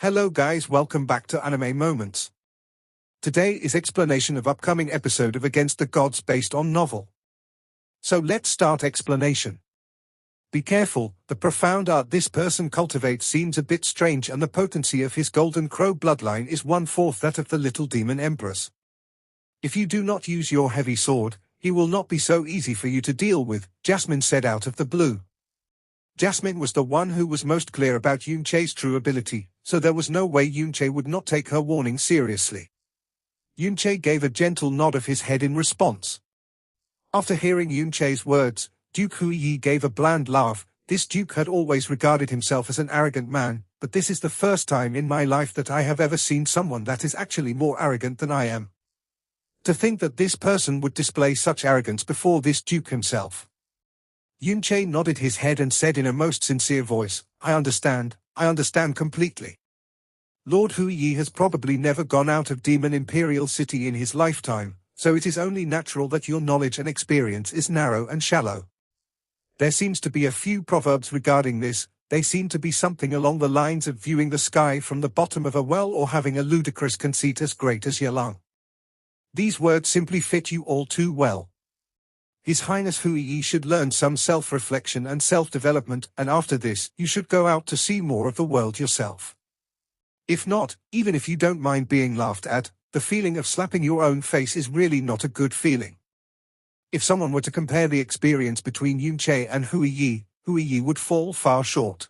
Hello guys, welcome back to Anime Moments. Today is explanation of upcoming episode of Against the Gods based on novel. So let's start explanation. Be careful, the profound art this person cultivates seems a bit strange and the potency of his Golden Crow bloodline is 1/4 that of the Little Demon Empress. If you do not use your heavy sword, he will not be so easy for you to deal with, Jasmine said out of the blue. Jasmine was the one who was most clear about Yunche's true ability, so there was no way Yunche would not take her warning seriously. Yunche gave a gentle nod of his head in response. After hearing Yunche's words, Duke Huiyi gave a bland laugh. This duke had always regarded himself as an arrogant man, but this is the first time in my life that I have ever seen someone that is actually more arrogant than I am. To think that this person would display such arrogance before this duke himself. Yunche nodded his head and said in a most sincere voice, I understand completely. Lord Huiyi has probably never gone out of Demon Imperial City in his lifetime, so it is only natural that your knowledge and experience is narrow and shallow. There seems to be a few proverbs regarding this. They seem to be something along the lines of viewing the sky from the bottom of a well or having a ludicrous conceit as great as Yelang. These words simply fit you all too well. His Highness Huiyi should learn some self-reflection and self-development, and after this, you should go out to see more of the world yourself. If not, even if you don't mind being laughed at, the feeling of slapping your own face is really not a good feeling. If someone were to compare the experience between Yunche and Huiyi, Huiyi would fall far short.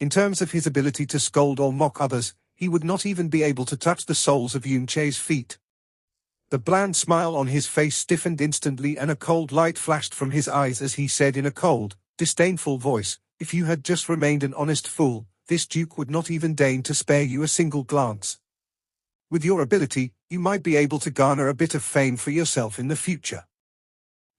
In terms of his ability to scold or mock others, he would not even be able to touch the soles of Yunche's feet. The bland smile on his face stiffened instantly and a cold light flashed from his eyes as he said in a cold, disdainful voice, if you had just remained an honest fool, this duke would not even deign to spare you a single glance. With your ability, you might be able to garner a bit of fame for yourself in the future.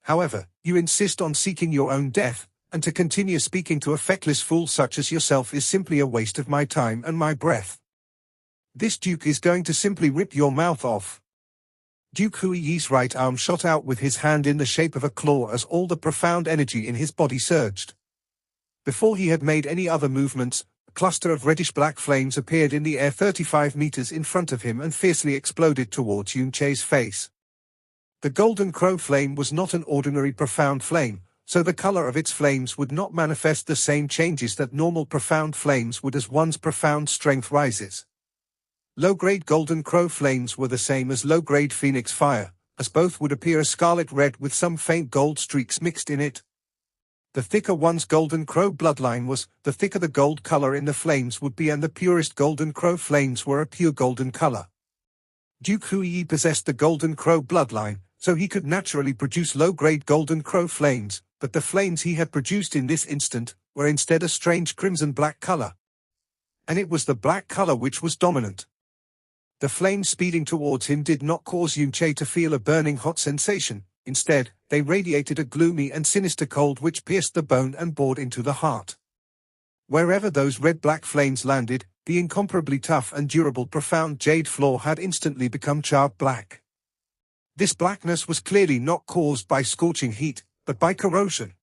However, you insist on seeking your own death, and to continue speaking to a feckless fool such as yourself is simply a waste of my time and my breath. This duke is going to simply rip your mouth off. Duke Huiyi's right arm shot out with his hand in the shape of a claw as all the profound energy in his body surged. Before he had made any other movements, a cluster of reddish-black flames appeared in the air 35 meters in front of him and fiercely exploded towards Yunche's face. The Golden Crow flame was not an ordinary profound flame, so the color of its flames would not manifest the same changes that normal profound flames would as one's profound strength rises. Low-grade Golden Crow flames were the same as low-grade Phoenix fire, as both would appear a scarlet red with some faint gold streaks mixed in it. The thicker one's Golden Crow bloodline was, the thicker the gold color in the flames would be, and the purest Golden Crow flames were a pure golden color. Duke Huiyi possessed the Golden Crow bloodline, so he could naturally produce low-grade Golden Crow flames, but the flames he had produced in this instant were instead a strange crimson-black color. And it was the black color which was dominant. The flames speeding towards him did not cause Yunche to feel a burning hot sensation. Instead, they radiated a gloomy and sinister cold which pierced the bone and bored into the heart. Wherever those red-black flames landed, the incomparably tough and durable profound jade floor had instantly become charred black. This blackness was clearly not caused by scorching heat, but by corrosion.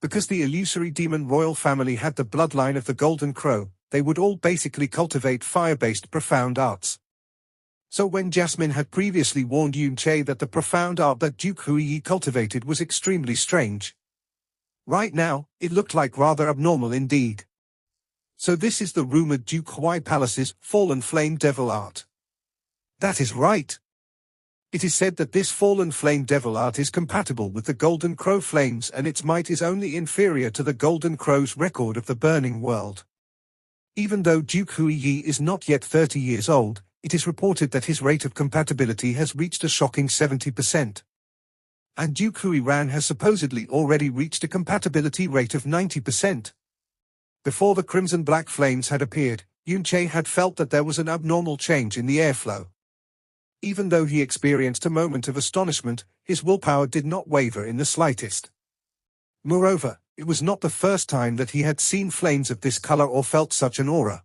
Because the illusory demon royal family had the bloodline of the Golden Crow, they would all basically cultivate fire-based profound arts. So when Jasmine had previously warned Yunche that the profound art that Duke Huiyi cultivated was extremely strange, right now, it looked like rather abnormal indeed. So this is the rumored Duke Huai Palace's fallen flame devil art. That is right. It is said that this fallen flame devil art is compatible with the Golden Crow flames and its might is only inferior to the Golden Crow's record of the burning world. Even though Duke Huiyi is not yet 30 years old, it is reported that his rate of compatibility has reached a shocking 70%. And Duke Huiran has supposedly already reached a compatibility rate of 90%. Before the crimson-black flames had appeared, Yunche had felt that there was an abnormal change in the airflow. Even though he experienced a moment of astonishment, his willpower did not waver in the slightest. Moreover, it was not the first time that he had seen flames of this color or felt such an aura.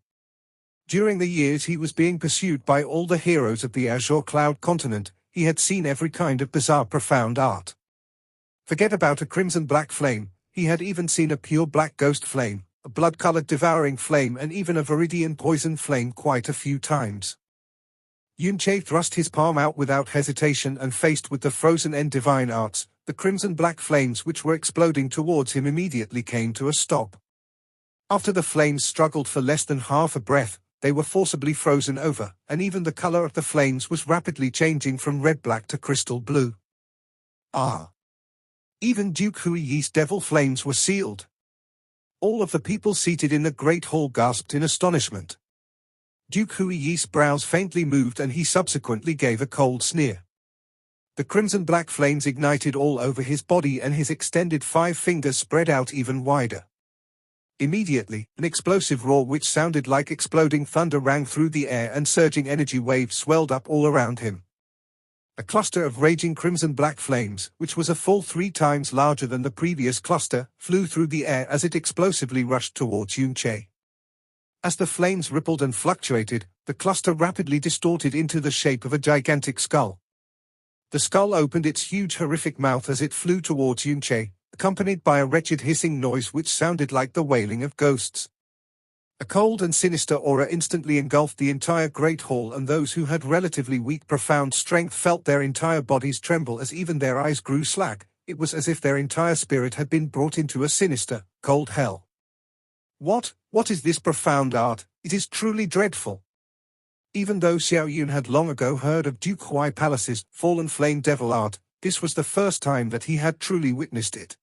During the years he was being pursued by all the heroes of the Azure Cloud continent, he had seen every kind of bizarre profound art. Forget about a crimson-black flame, he had even seen a pure black ghost flame, a blood-colored devouring flame, and even a viridian poison flame quite a few times. Yunche thrust his palm out without hesitation, and faced with the frozen end divine arts, the crimson-black flames which were exploding towards him immediately came to a stop. After the flames struggled for less than half a breath, they were forcibly frozen over, and even the color of the flames was rapidly changing from red-black to crystal blue. Ah! Even Duke Huiyi's devil flames were sealed. All of the people seated in the great hall gasped in astonishment. Duke Huiyi's brows faintly moved, and he subsequently gave a cold sneer. The crimson-black flames ignited all over his body, and his extended 5 fingers spread out even wider. Immediately, an explosive roar which sounded like exploding thunder rang through the air, and surging energy waves swelled up all around him. A cluster of raging crimson-black flames, which was a full 3 times larger than the previous cluster, flew through the air as it explosively rushed towards Yunche. As the flames rippled and fluctuated, the cluster rapidly distorted into the shape of a gigantic skull. The skull opened its huge horrific mouth as it flew towards Yunche, accompanied by a wretched hissing noise which sounded like the wailing of ghosts. A cold and sinister aura instantly engulfed the entire great hall, and those who had relatively weak profound strength felt their entire bodies tremble as even their eyes grew slack. It was as if their entire spirit had been brought into a sinister, cold hell. What is this profound art? It is truly dreadful. Even though Xiao Yun had long ago heard of Duke Huai Palace's fallen flame devil art, this was the first time that he had truly witnessed it.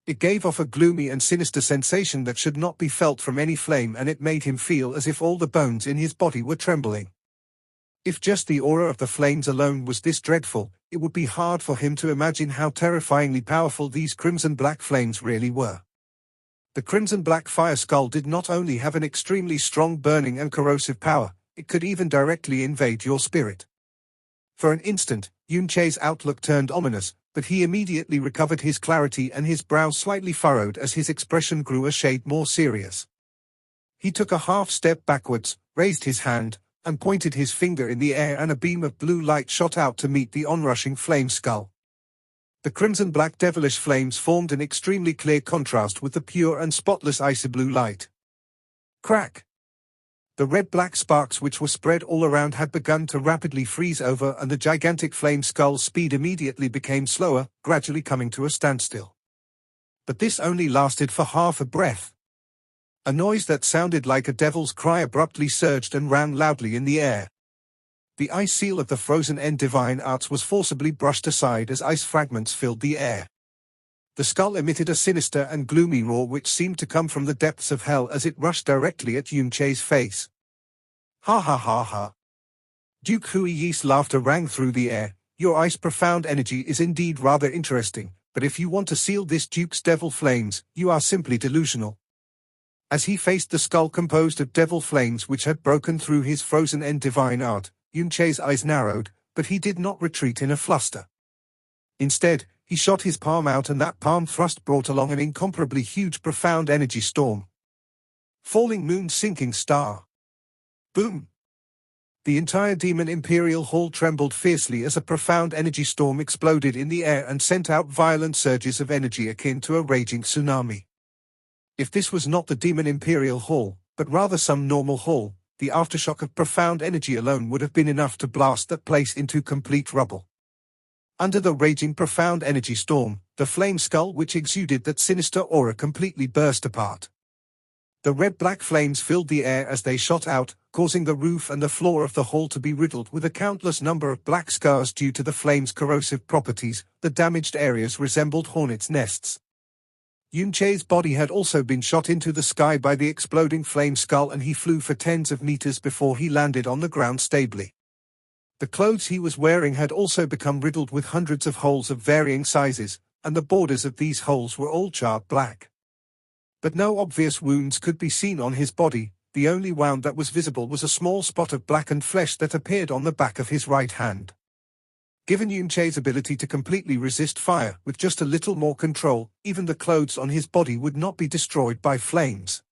It gave off a gloomy and sinister sensation that should not be felt from any flame, and it made him feel as if all the bones in his body were trembling. If just the aura of the flames alone was this dreadful, it would be hard for him to imagine how terrifyingly powerful these crimson-black flames really were. The crimson-black fire skull did not only have an extremely strong burning and corrosive power, it could even directly invade your spirit. For an instant, Yunche's outlook turned ominous, but he immediately recovered his clarity, and his brow slightly furrowed as his expression grew a shade more serious. He took a half-step backwards, raised his hand, and pointed his finger in the air, and a beam of blue light shot out to meet the onrushing flame skull. The crimson-black devilish flames formed an extremely clear contrast with the pure and spotless icy blue light. Crack! The red-black sparks which were spread all around had begun to rapidly freeze over, and the gigantic flame skull's speed immediately became slower, gradually coming to a standstill. But this only lasted for half a breath. A noise that sounded like a devil's cry abruptly surged and rang loudly in the air. The ice seal of the frozen end divine arts was forcibly brushed aside as ice fragments filled the air. The skull emitted a sinister and gloomy roar which seemed to come from the depths of hell as it rushed directly at Yunche's face. Ha ha ha ha. Duke Huiyi's laughter rang through the air. Your ice profound energy is indeed rather interesting, but if you want to seal this Duke's devil flames, you are simply delusional. As he faced the skull composed of devil flames which had broken through his frozen end divine art, Yunche's eyes narrowed, but he did not retreat in a fluster. Instead, he shot his palm out, and that palm thrust brought along an incomparably huge profound energy storm. Falling moon, sinking star. Boom! The entire Demon Imperial Hall trembled fiercely as a profound energy storm exploded in the air and sent out violent surges of energy akin to a raging tsunami. If this was not the Demon Imperial Hall, but rather some normal hall, the aftershock of profound energy alone would have been enough to blast that place into complete rubble. Under the raging profound energy storm, the flame skull which exuded that sinister aura completely burst apart. The red-black flames filled the air as they shot out, causing the roof and the floor of the hall to be riddled with a countless number of black scars due to the flame's corrosive properties. The damaged areas resembled hornets' nests. Yunche's body had also been shot into the sky by the exploding flame skull, and he flew for tens of meters before he landed on the ground stably. The clothes he was wearing had also become riddled with hundreds of holes of varying sizes, and the borders of these holes were all charred black. But no obvious wounds could be seen on his body. The only wound that was visible was a small spot of blackened flesh that appeared on the back of his right hand. Given Yunche's ability to completely resist fire with just a little more control, even the clothes on his body would not be destroyed by flames.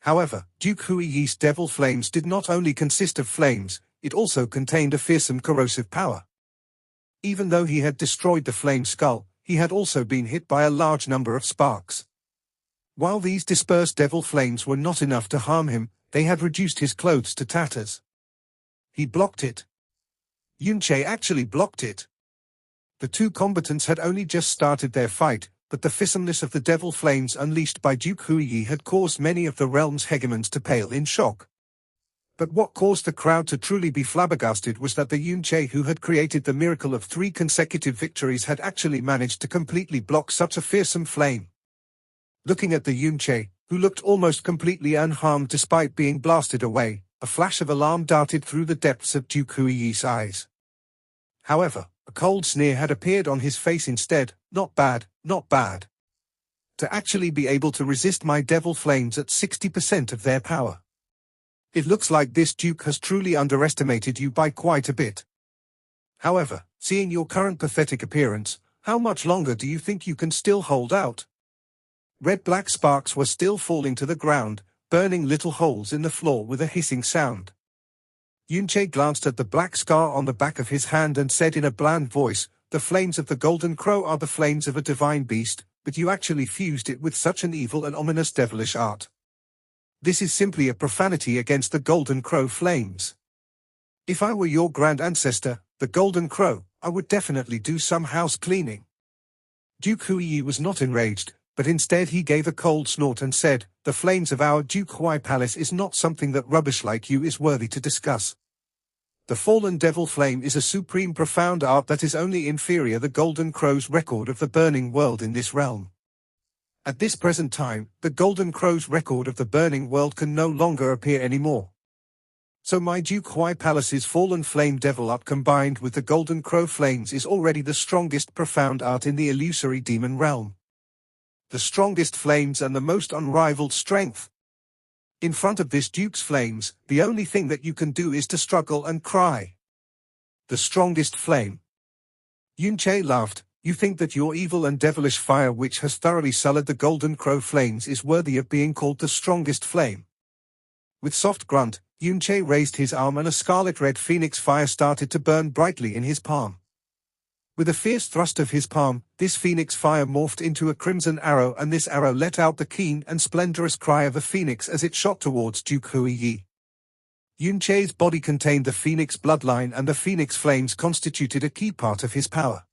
However, Duke Huiyi's devil flames did not only consist of flames, it also contained a fearsome corrosive power. Even though he had destroyed the flame skull, he had also been hit by a large number of sparks. While these dispersed devil flames were not enough to harm him, they had reduced his clothes to tatters. He blocked it. Yunche actually blocked it. The two combatants had only just started their fight, but the fissumeness of the devil flames unleashed by Duke Huiyi had caused many of the realm's hegemons to pale in shock. But what caused the crowd to truly be flabbergasted was that the Yunche who had created the miracle of 3 consecutive victories had actually managed to completely block such a fearsome flame. Looking at the Yunche, who looked almost completely unharmed despite being blasted away, a flash of alarm darted through the depths of Duke Huiyi's eyes. However, a cold sneer had appeared on his face instead. Not bad, not bad. To actually be able to resist my devil flames at 60% of their power. It looks like this Duke has truly underestimated you by quite a bit. However, seeing your current pathetic appearance, how much longer do you think you can still hold out? Red-black sparks were still falling to the ground, burning little holes in the floor with a hissing sound. Yunche glanced at the black scar on the back of his hand and said in a bland voice, "The flames of the Golden Crow are the flames of a divine beast, but you actually fused it with such an evil and ominous devilish art. This is simply a profanity against the Golden Crow flames. If I were your grand ancestor, the Golden Crow, I would definitely do some house cleaning." Duke Huiyi was not enraged, but instead he gave a cold snort and said, "The flames of our Duke Huai Palace is not something that rubbish like you is worthy to discuss. The fallen devil flame is a supreme profound art that is only inferior the Golden Crow's record of the burning world in this realm. At this present time, the Golden Crow's record of the burning world can no longer appear anymore. So my Duke Huai Palace's fallen flame devil art combined with the Golden Crow flames is already the strongest profound art in the illusory demon realm. The strongest flames and the most unrivaled strength. In front of this Duke's flames, the only thing that you can do is to struggle and cry. The strongest flame." Yunche laughed. "You think that your evil and devilish fire which has thoroughly sullied the Golden Crow flames is worthy of being called the strongest flame?" With soft grunt, Yunche raised his arm and a scarlet-red phoenix fire started to burn brightly in his palm. With a fierce thrust of his palm, this phoenix fire morphed into a crimson arrow and this arrow let out the keen and splendorous cry of a phoenix as it shot towards Duke Huiyi. Yunche's body contained the phoenix bloodline and the phoenix flames constituted a key part of his power.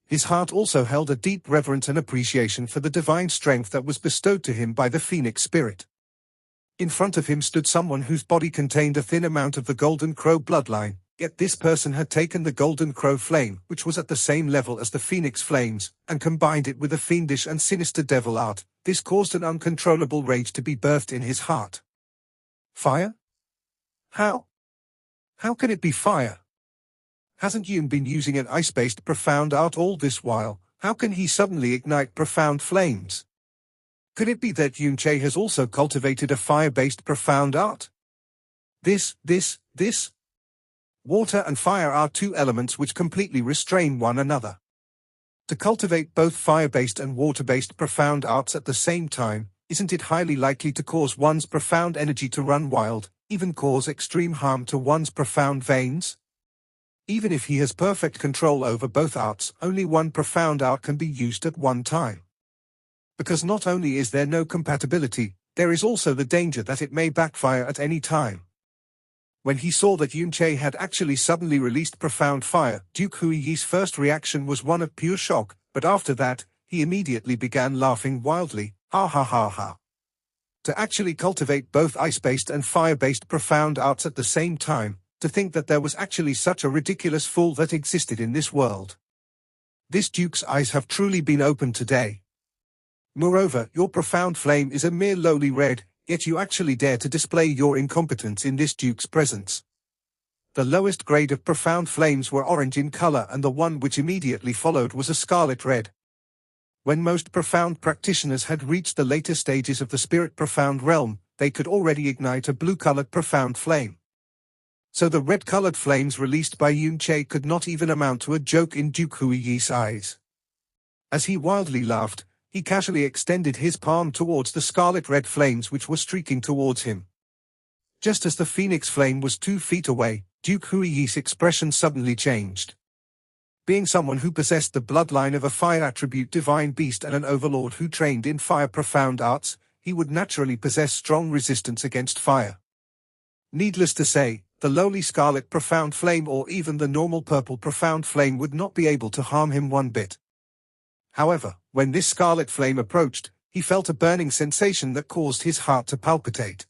His heart also held a deep reverence and appreciation for the divine strength that was bestowed to him by the phoenix spirit. In front of him stood someone whose body contained a thin amount of the Golden Crow bloodline. Yet this person had taken the Golden Crow flame, which was at the same level as the Phoenix flames, and combined it with a fiendish and sinister devil art. This caused an uncontrollable rage to be birthed in his heart. Fire? How? How can it be fire? Hasn't Yun been using an ice-based profound art all this while? How can he suddenly ignite profound flames? Could it be that Yunche has also cultivated a fire-based profound art? This. Water and fire are two elements which completely restrain one another. To cultivate both fire-based and water-based profound arts at the same time, isn't it highly likely to cause one's profound energy to run wild, even cause extreme harm to one's profound veins? Even if he has perfect control over both arts, only one profound art can be used at one time. Because not only is there no compatibility, there is also the danger that it may backfire at any time. When he saw that Yunche had actually suddenly released profound fire, Duke Huiyi's first reaction was one of pure shock, but after that, he immediately began laughing wildly, ha ha ha ha. To actually cultivate both ice-based and fire-based profound arts at the same time, to think that there was actually such a ridiculous fool that existed in this world. This Duke's eyes have truly been opened today. Moreover, your profound flame is a mere lowly red, yet you actually dare to display your incompetence in this Duke's presence. The lowest grade of profound flames were orange in color and the one which immediately followed was a scarlet red. When most profound practitioners had reached the later stages of the spirit profound realm, they could already ignite a blue-colored profound flame. So the red-colored flames released by Yunche could not even amount to a joke in Duke Huiyi's eyes. As he wildly laughed, he casually extended his palm towards the scarlet-red flames which were streaking towards him. Just as the phoenix flame was 2 feet away, Duke Huiyi's expression suddenly changed. Being someone who possessed the bloodline of a fire attribute divine beast and an overlord who trained in fire profound arts, he would naturally possess strong resistance against fire. Needless to say, the lowly scarlet profound flame or even the normal purple profound flame would not be able to harm him one bit. However, when this scarlet flame approached, he felt a burning sensation that caused his heart to palpitate.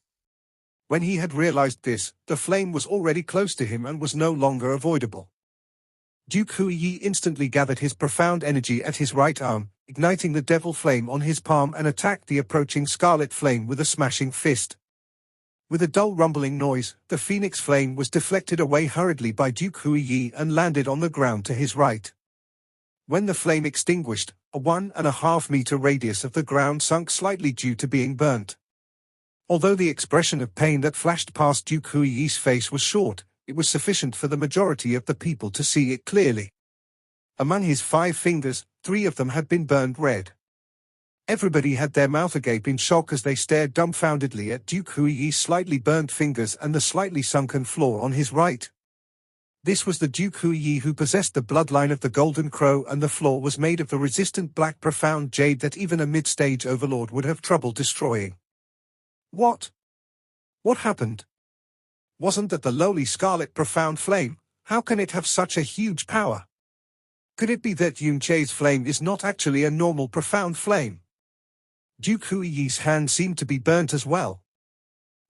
When he had realized this, the flame was already close to him and was no longer avoidable. Duke Huiyi instantly gathered his profound energy at his right arm, igniting the devil flame on his palm and attacked the approaching scarlet flame with a smashing fist. With a dull rumbling noise, the phoenix flame was deflected away hurriedly by Duke Huiyi and landed on the ground to his right. When the flame extinguished, a 1.5 meter radius of the ground sunk slightly due to being burnt. Although the expression of pain that flashed past Duke Huiyi's face was short, it was sufficient for the majority of the people to see it clearly. Among his 5 fingers, 3 of them had been burned red. Everybody had their mouth agape in shock as they stared dumbfoundedly at Duke Huiyi's slightly burnt fingers and the slightly sunken floor on his right. This was the Duke Huiyi who possessed the bloodline of the Golden Crow, and the floor was made of the resistant black profound jade that even a mid-stage overlord would have trouble destroying. What? What happened? Wasn't that the lowly scarlet profound flame? How can it have such a huge power? Could it be that Yunche's flame is not actually a normal profound flame? Duke Huiyi's hand seemed to be burnt as well.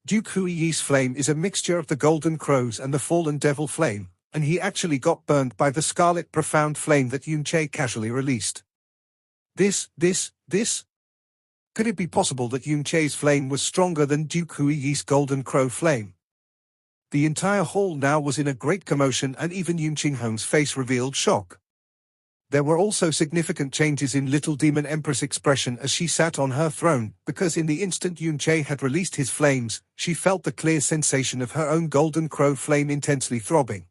Duke Huiyi's flame is a mixture of the Golden Crows and the fallen devil flame, and he actually got burnt by the scarlet profound flame that Yunche casually released. This? Could it be possible that Yunche's flame was stronger than Duke Huiyi's Golden Crow flame? The entire hall now was in a great commotion, and even Yun Qinghong's face revealed shock. There were also significant changes in Little Demon Empress' expression as she sat on her throne, because in the instant Yunche had released his flames, she felt the clear sensation of her own Golden Crow flame intensely throbbing.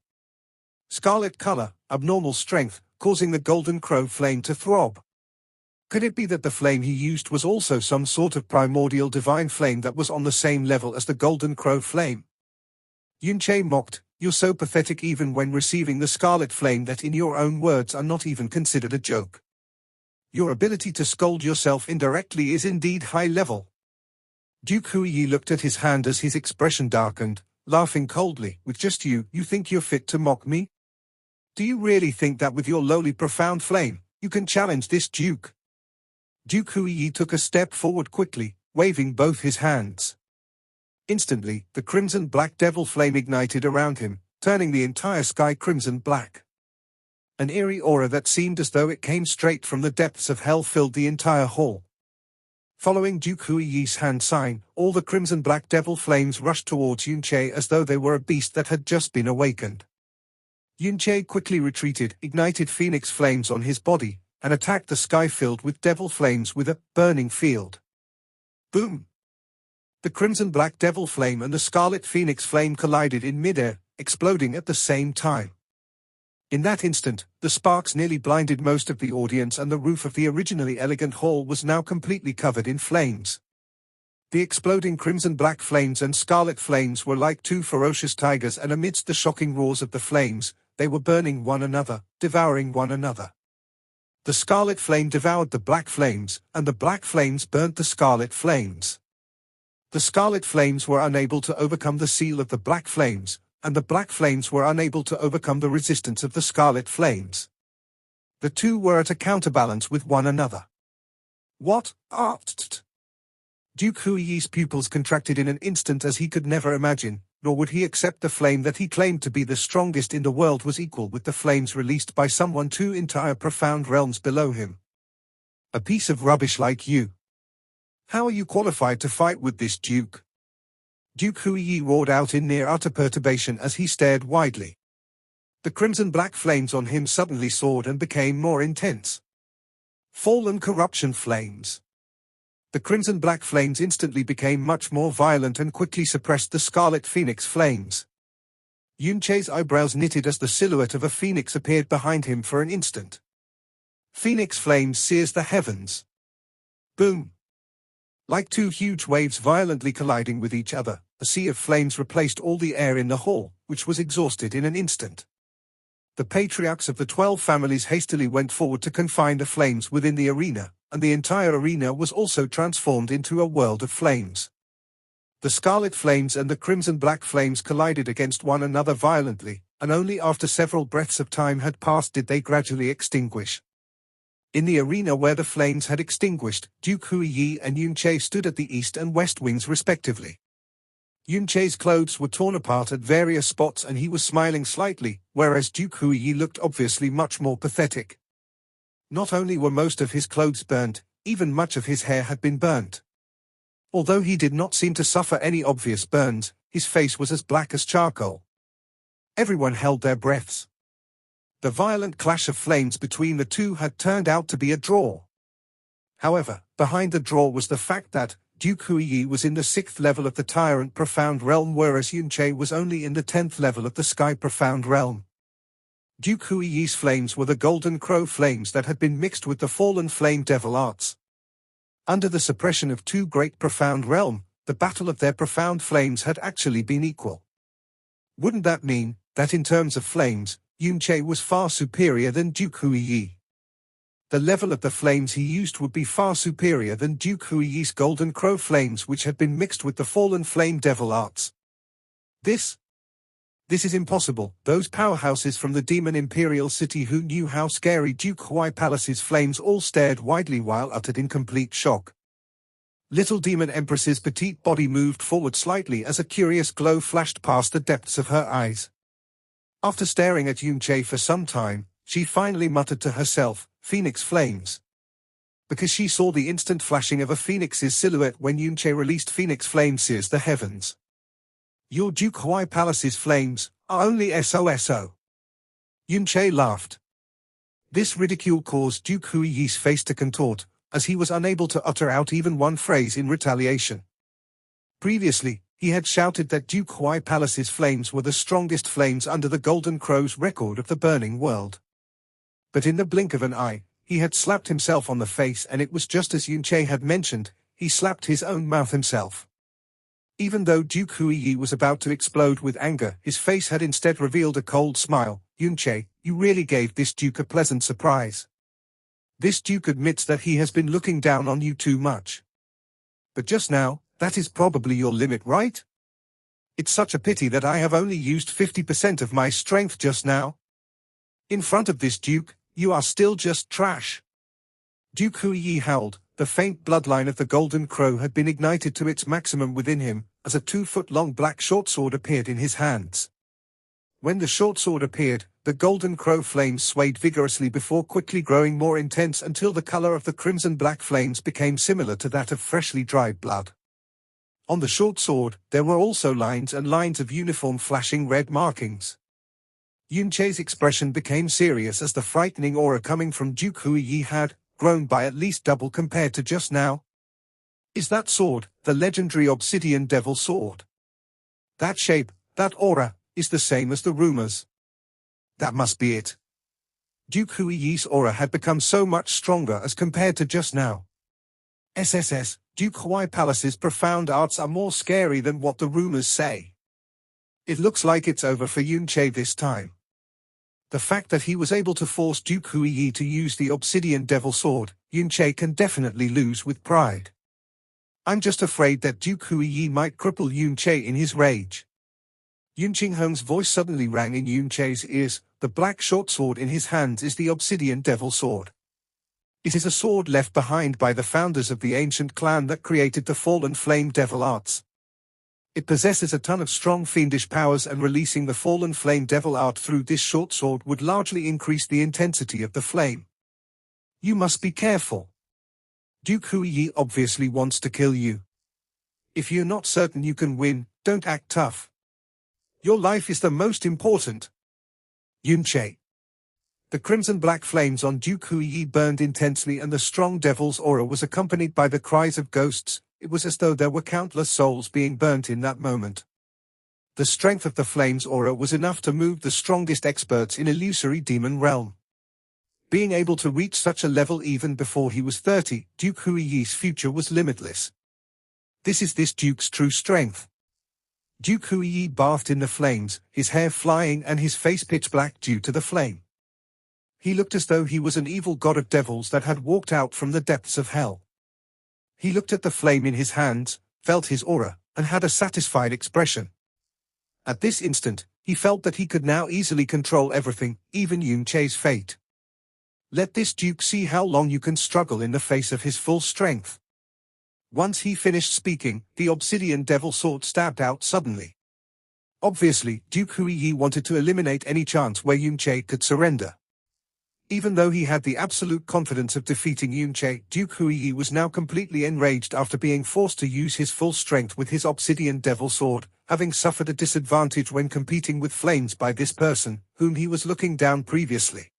Scarlet color, abnormal strength, causing the Golden Crow flame to throb. Could it be that the flame he used was also some sort of primordial divine flame that was on the same level as the Golden Crow flame? Yunche mocked, "You're so pathetic even when receiving the scarlet flame that in your own words are not even considered a joke. Your ability to scold yourself indirectly is indeed high level." Duke Huiyi looked at his hand as his expression darkened, laughing coldly. "With just you think you're fit to mock me? Do you really think that with your lowly profound flame, you can challenge this Duke?" Duke Huiyi took a step forward quickly, waving both his hands. Instantly, the crimson-black devil flame ignited around him, turning the entire sky crimson-black. An eerie aura that seemed as though it came straight from the depths of hell filled the entire hall. Following Duke Huiyi's hand sign, all the crimson-black devil flames rushed towards Yunche as though they were a beast that had just been awakened. Yunche quickly retreated, ignited phoenix flames on his body, and attacked the sky filled with devil flames with a burning field. Boom! The crimson-black devil flame and the scarlet phoenix flame collided in midair, exploding at the same time. In that instant, the sparks nearly blinded most of the audience, and the roof of the originally elegant hall was now completely covered in flames. The exploding crimson-black flames and scarlet flames were like 2 ferocious tigers, and amidst the shocking roars of the flames, they were burning one another, devouring one another. The scarlet flame devoured the black flames, and the black flames burnt the scarlet flames. The scarlet flames were unable to overcome the seal of the black flames, and the black flames were unable to overcome the resistance of the scarlet flames. The two were at a counterbalance with one another. What? Duke Huiyi's pupils contracted in an instant, as he could never imagine, nor would he accept the flame that he claimed to be the strongest in the world was equal with the flames released by someone 2 entire profound realms below him. A piece of rubbish like you. How are you qualified to fight with this Duke? Duke Huiyi roared out in near utter perturbation as he stared widely. The crimson-black flames on him suddenly soared and became more intense. Fallen corruption flames. The crimson-black flames instantly became much more violent and quickly suppressed the scarlet phoenix flames. Yunche's eyebrows knitted as the silhouette of a phoenix appeared behind him for an instant. Phoenix flames sears the heavens. Boom! Like 2 huge waves violently colliding with each other, a sea of flames replaced all the air in the hall, which was exhausted in an instant. The patriarchs of the 12 families hastily went forward to confine the flames within the arena, and the entire arena was also transformed into a world of flames. The scarlet flames and the crimson-black flames collided against one another violently, and only after several breaths of time had passed did they gradually extinguish. In the arena where the flames had extinguished, Duke Huiyi and Yunche stood at the east and west wings respectively. Yunche's clothes were torn apart at various spots and he was smiling slightly, whereas Duke Huiyi looked obviously much more pathetic. Not only were most of his clothes burnt, even much of his hair had been burnt. Although he did not seem to suffer any obvious burns, his face was as black as charcoal. Everyone held their breaths. The violent clash of flames between the two had turned out to be a draw. However, behind the draw was the fact that Duke Huiyi was in the 6th level of the Tyrant Profound Realm, whereas Yunche was only in the 10th level of the Sky Profound Realm. Duke Huiyi's flames were the Golden Crow flames that had been mixed with the Fallen Flame Devil arts. Under the suppression of 2 great Profound Realm, the battle of their profound flames had actually been equal. Wouldn't that mean that in terms of flames, Yunche was far superior than Duke Huiyi? The level of the flames he used would be far superior than Duke Huiyi's Golden Crow flames, which had been mixed with the Fallen Flame Devil arts. This is impossible. Those powerhouses from the Demon Imperial City who knew how scary Duke Huai Palace's flames all stared widely while uttered in complete shock. Little Demon Empress's petite body moved forward slightly as a curious glow flashed past the depths of her eyes. After staring at Yunche for some time, she finally muttered to herself, "Phoenix flames." Because she saw the instant flashing of a phoenix's silhouette when Yunche released Phoenix flames sears the heavens. "Your Duke Huai Palace's flames are only SOSO. Yunche laughed. This ridicule caused Duke Huiyi's face to contort, as he was unable to utter out even one phrase in retaliation. Previously, he had shouted that Duke Huai Palace's flames were the strongest flames under the Golden Crow's record of the burning world. But in the blink of an eye, he had slapped himself on the face, and it was just as Yunche had mentioned, he slapped his own mouth himself. Even though Duke Huiyi was about to explode with anger, his face had instead revealed a cold smile. "Yunche, you really gave this Duke a pleasant surprise. This Duke admits that he has been looking down on you too much. But just now, that is probably your limit, right? It's such a pity that I have only used 50% of my strength just now. In front of this Duke, you are still just trash." Duke Huiyi howled. The faint bloodline of the Golden Crow had been ignited to its maximum within him, as a 2-foot-long black short sword appeared in his hands. When the short sword appeared, the Golden Crow flames swayed vigorously before quickly growing more intense until the color of the crimson-black flames became similar to that of freshly dried blood. On the short sword, there were also lines and lines of uniform flashing red markings. Yunche's expression became serious as the frightening aura coming from Duke Huiyi had grown by at least double compared to just now. "Is that sword the legendary Obsidian Devil Sword? That shape, that aura, is the same as the rumors. That must be it." Duke Huiyi's aura had become so much stronger as compared to just now. "SSS, Duke Huai Palace's profound arts are more scary than what the rumors say. It looks like it's over for Yunche this time." The fact that he was able to force Duke Huiyi to use the Obsidian Devil Sword, Yunche can definitely lose with pride. "I'm just afraid that Duke Huiyi might cripple Yunche in his rage." Yun Qingheng's voice suddenly rang in Yunche's ears. The black short sword in his hands is the Obsidian Devil Sword. It is a sword left behind by the founders of the ancient clan that created the Fallen Flame Devil arts. It possesses a ton of strong fiendish powers, and releasing the Fallen Flame Devil art through this short sword would largely increase the intensity of the flame. "You must be careful. Duke Huiyi obviously wants to kill you. If you're not certain you can win, don't act tough. Your life is the most important." Yunche. The crimson-black flames on Duke Huiyi burned intensely, and the strong devil's aura was accompanied by the cries of ghosts. It was as though there were countless souls being burnt in that moment. The strength of the flame's aura was enough to move the strongest experts in illusory demon realm. Being able to reach such a level even before he was 30, Duke Huiyi's future was limitless. This is this Duke's true strength. Duke Huiyi bathed in the flames, his hair flying and his face pitch black due to the flame. He looked as though he was an evil god of devils that had walked out from the depths of hell. He looked at the flame in his hands, felt his aura, and had a satisfied expression. At this instant, he felt that he could now easily control everything, even Yunche's fate. Let this duke see how long you can struggle in the face of his full strength. Once he finished speaking, the obsidian devil sword stabbed out suddenly. Obviously, Duke Huiyi wanted to eliminate any chance where Yunche could surrender. Even though he had the absolute confidence of defeating Yunche, Duke Huiyi was now completely enraged after being forced to use his full strength with his obsidian devil sword, having suffered a disadvantage when competing with flames by this person, whom he was looking down previously.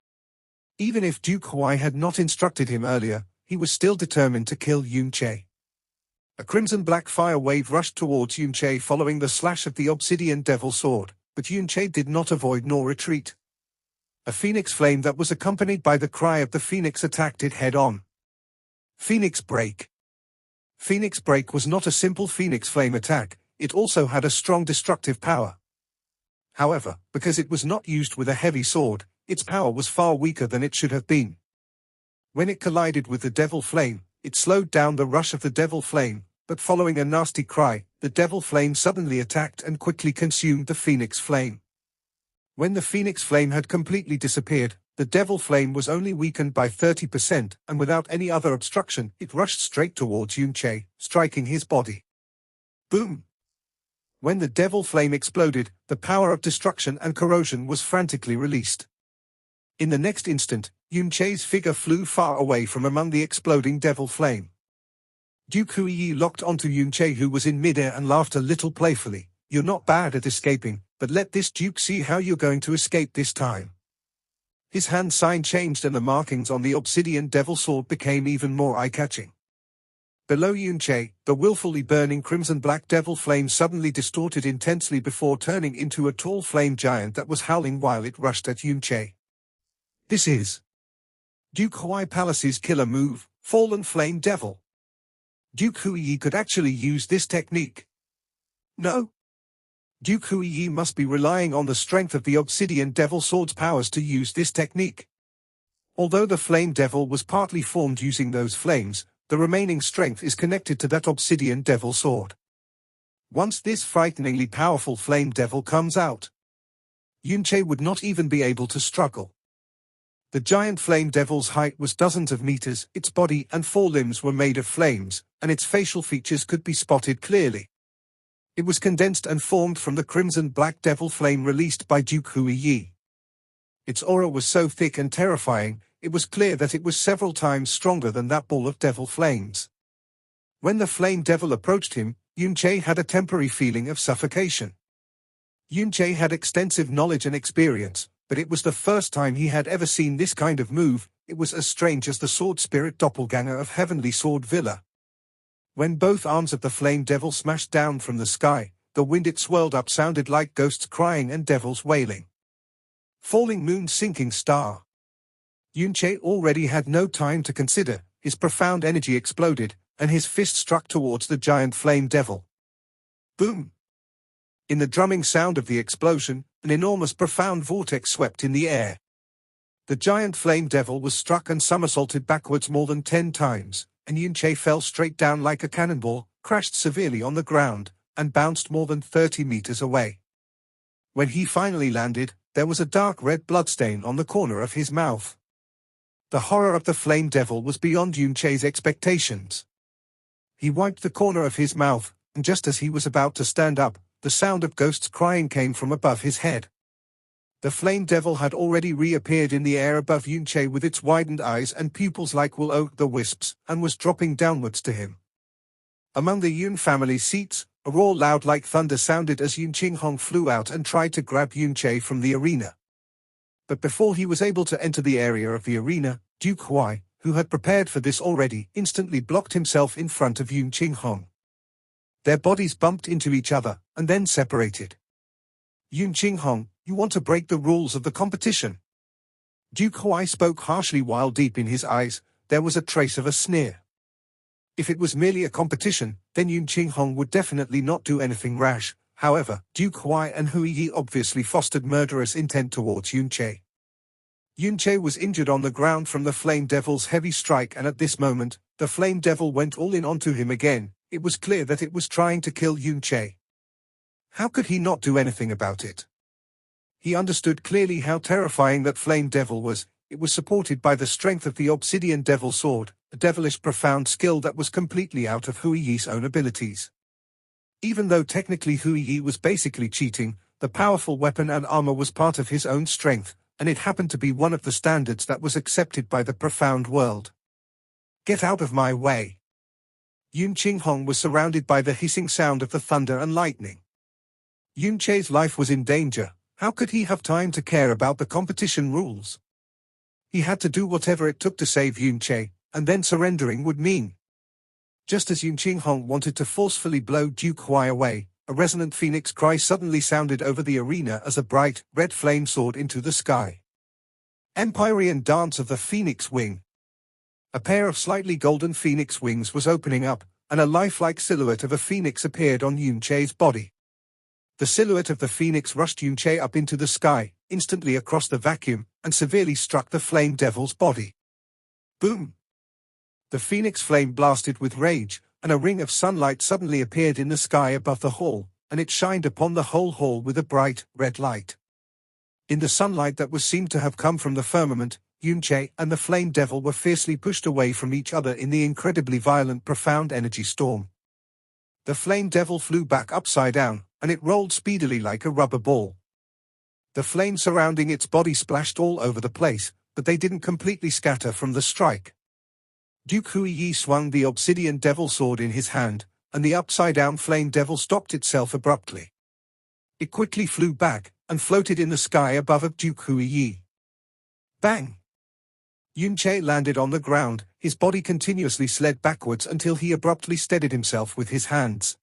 Even if Duke Huai had not instructed him earlier, he was still determined to kill Yunche. A crimson-black fire wave rushed towards Yunche following the slash of the obsidian devil sword, but Yunche did not avoid nor retreat. A phoenix flame that was accompanied by the cry of the phoenix attacked it head-on. Phoenix Break. Phoenix Break was not a simple phoenix flame attack, it also had a strong destructive power. However, because it was not used with a heavy sword, its power was far weaker than it should have been. When it collided with the devil flame, it slowed down the rush of the devil flame, but following a nasty cry, the devil flame suddenly attacked and quickly consumed the phoenix flame. When the phoenix flame had completely disappeared, the devil flame was only weakened by 30%, and without any other obstruction, it rushed straight towards Yunche, striking his body. Boom! When the devil flame exploded, the power of destruction and corrosion was frantically released. In the next instant, Yunche's figure flew far away from among the exploding devil flame. Duke Huiyi locked onto Yunche, who was in midair, and laughed a little playfully. You're not bad at escaping, but let this duke see how you're going to escape this time. His hand sign changed and the markings on the obsidian devil sword became even more eye-catching. Below Yunche, the willfully burning crimson-black devil flame suddenly distorted intensely before turning into a tall flame giant that was howling while it rushed at Yunche. This is Duke Huai Palace's killer move, Fallen Flame Devil. Duke Huiyi could actually use this technique. No. Duke Huiyi must be relying on the strength of the obsidian devil sword's powers to use this technique. Although the flame devil was partly formed using those flames, the remaining strength is connected to that obsidian devil sword. Once this frighteningly powerful flame devil comes out, Yunche would not even be able to struggle. The giant flame devil's height was dozens of meters, its body and forelimbs were made of flames, and its facial features could be spotted clearly. It was condensed and formed from the crimson-black devil flame released by Duke Huiyi. Its aura was so thick and terrifying, it was clear that it was several times stronger than that ball of devil flames. When the flame devil approached him, Yunche had a temporary feeling of suffocation. Yunche had extensive knowledge and experience, but it was the first time he had ever seen this kind of move. It was as strange as the sword spirit doppelganger of Heavenly Sword Villa. When both arms of the flame devil smashed down from the sky, the wind it swirled up sounded like ghosts crying and devils wailing. Falling moon, sinking star. Yunche already had no time to consider, his profound energy exploded, and his fist struck towards the giant flame devil. Boom! In the drumming sound of the explosion, an enormous profound vortex swept in the air. The giant flame devil was struck and somersaulted backwards more than 10 times, and Yunche fell straight down like a cannonball, crashed severely on the ground, and bounced more than 30 meters away. When he finally landed, there was a dark red bloodstain on the corner of his mouth. The horror of the flame devil was beyond Yunche's expectations. He wiped the corner of his mouth, and just as he was about to stand up, the sound of ghosts crying came from above his head. The flame devil had already reappeared in the air above Yunche with its widened eyes and pupils like will-o'-the-wisps, and was dropping downwards to him. Among the Yun family seats, a roar loud like thunder sounded as Yun Qinghong flew out and tried to grab Yunche from the arena. But before he was able to enter the area of the arena, Duke Huai, who had prepared for this already, instantly blocked himself in front of Yun Qinghong. Their bodies bumped into each other, and then separated. Yun Qinghong, you want to break the rules of the competition? Duke Huai spoke harshly while deep in his eyes, there was a trace of a sneer. If it was merely a competition, then Yun Qinghong would definitely not do anything rash. However, Duke Huai and Hui Yi obviously fostered murderous intent towards Yunche. Yunche was injured on the ground from the Flame Devil's heavy strike, and at this moment, the Flame Devil went all in onto him again. It was clear that it was trying to kill Yunche. How could he not do anything about it? He understood clearly how terrifying that Flame Devil was. It was supported by the strength of the Obsidian Devil Sword, a devilish profound skill that was completely out of Hui Yi's own abilities. Even though technically Hui Yi was basically cheating, the powerful weapon and armor was part of his own strength, and it happened to be one of the standards that was accepted by the profound world. Get out of my way! Yun Qinghong was surrounded by the hissing sound of the thunder and lightning. Yunche's life was in danger. How could he have time to care about the competition rules? He had to do whatever it took to save Yunche, and then surrendering would mean. Just as Yun Qinghong wanted to forcefully blow Duke Huai away, a resonant phoenix cry suddenly sounded over the arena as a bright, red flame soared into the sky. Empyrean Dance of the Phoenix Wing. A pair of slightly golden phoenix wings was opening up, and a lifelike silhouette of a phoenix appeared on Yunche's body. The silhouette of the phoenix rushed Yunche up into the sky, instantly across the vacuum, and severely struck the Flame Devil's body. Boom! The phoenix flame blasted with rage, and a ring of sunlight suddenly appeared in the sky above the hall, and it shined upon the whole hall with a bright, red light. In the sunlight that was seemed to have come from the firmament, Yunche and the Flame Devil were fiercely pushed away from each other in the incredibly violent profound energy storm. The Flame Devil flew back upside down, and it rolled speedily like a rubber ball. The flames surrounding its body splashed all over the place, but they didn't completely scatter from the strike. Duke Hui Yi swung the Obsidian Devil Sword in his hand, and the upside-down Flame Devil stopped itself abruptly. It quickly flew back, and floated in the sky above Duke Hui Yi. Bang! Yunche landed on the ground, his body continuously slid backwards until he abruptly steadied himself with his hands.